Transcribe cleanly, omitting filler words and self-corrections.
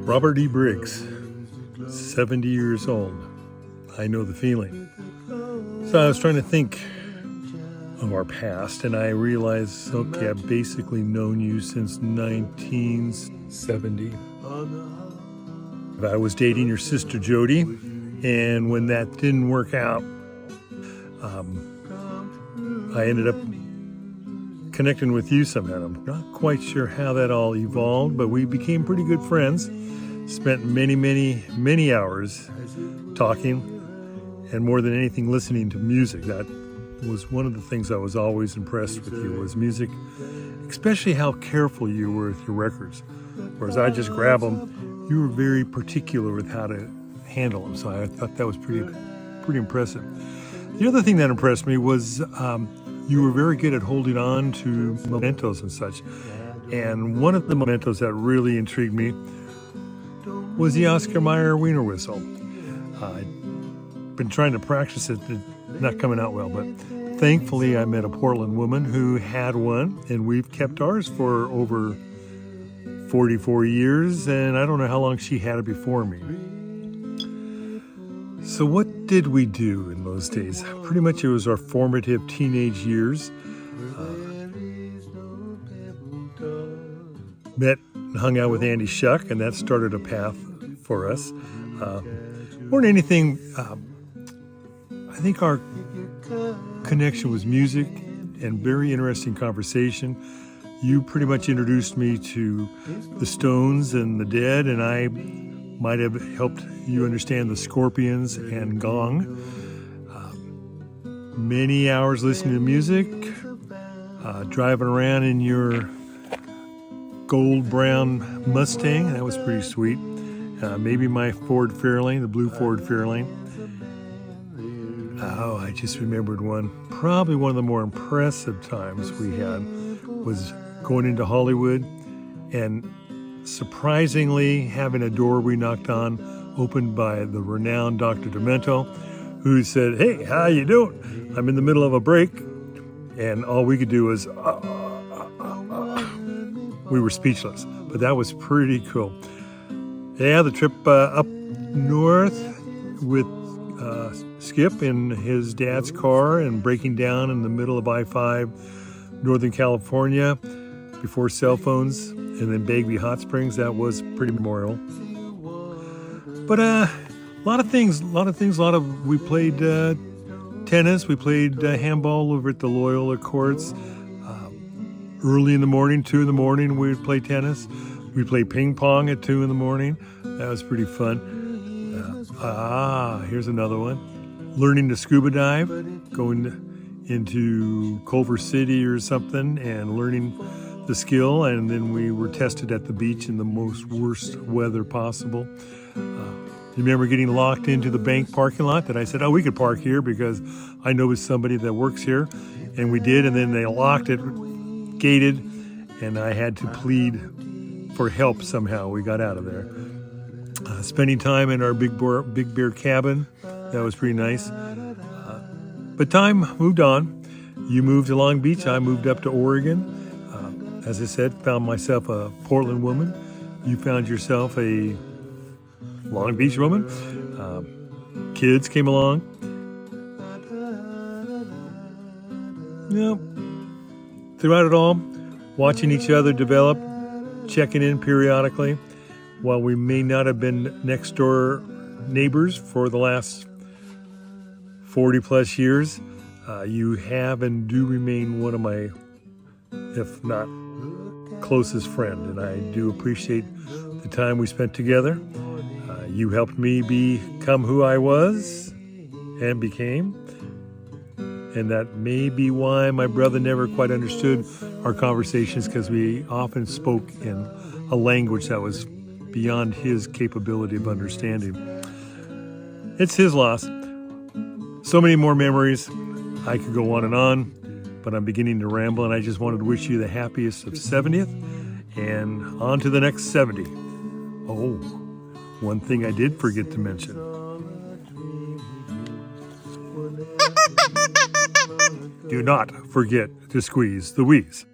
Robert E. Briggs, 70 years old. I know the feeling. So I was trying to think of our past, and I realized, okay, I've basically known you since 1970. I was dating your sister Jody, and when that didn't work out, I ended up connecting with you somehow. I'm not quite sure how that all evolved, but we became pretty good friends. Spent many hours talking, and more than anything, listening to music. That was one of the things I was always impressed with you, was music, especially how careful you were with your records. Whereas I just grab them, you were very particular with how to handle them. So I thought that was pretty impressive. The other thing that impressed me was you were very good at holding on to mementos and such. And one of the mementos that really intrigued me was the Oscar Mayer Wiener whistle. I'd been trying to practice it, not coming out well, but thankfully I met a Portland woman who had one, and we've kept ours for over 44 years, and I don't know how long she had it before me. So what did we do in those days? Pretty much it was our formative teenage years. Met and hung out with Andy Shuck, and that started a path for us. More than anything, I think our connection was music and very interesting conversation. You pretty much introduced me to the Stones and the Dead, and I might have helped you understand the Scorpions and Gong. Many hours listening to music, driving around in your gold brown Mustang. That was pretty sweet. Maybe my Ford Fairlane, the blue Ford Fairlane. Oh, I just remembered one. Probably one of the more impressive times we had was going into Hollywood and surprisingly having a door we knocked on opened by the renowned Dr. Demento, who said, "Hey, how you doing? I'm in the middle of a break." And all we could do was, we were speechless, but that was pretty cool. Yeah, the trip up north with Skip in his dad's car and breaking down in the middle of I-5, Northern California, before cell phones, and then Bagby Hot Springs, that was pretty memorable. But a lot of things, we played tennis, we played handball over at the Loyola courts. Early in the morning, 2 in the morning, we would play tennis. We played ping pong at 2 in the morning. That was pretty fun. Here's another one. Learning to scuba dive, going into Culver City or something and learning the skill, and then we were tested at the beach in the most worst weather possible. You remember getting locked into the bank parking lot that I said, we could park here because I know somebody that works here, and we did, and then they locked it, gated, and I had to plead for help somehow. We got out of there. Spending time in our Big Bear cabin, that was pretty nice. But time moved on. You moved to Long Beach, I moved up to Oregon. As I said, found myself a Portland woman. You found yourself a Long Beach woman. Kids came along. Throughout it all, watching each other develop, checking in periodically. While we may not have been next door neighbors for the last 40 plus years, you have and do remain one of my, if not closest friend, and I do appreciate the time we spent together. You helped me become who I was and became, and that may be why my brother never quite understood our conversations, because we often spoke in a language that was beyond his capability of understanding. It's his loss. So many more memories. I could go on, but I'm beginning to ramble, and I just wanted to wish you the happiest of 70th, and on to the next 70. Oh, one thing I did forget to mention. Do not forget to squeeze the wheeze.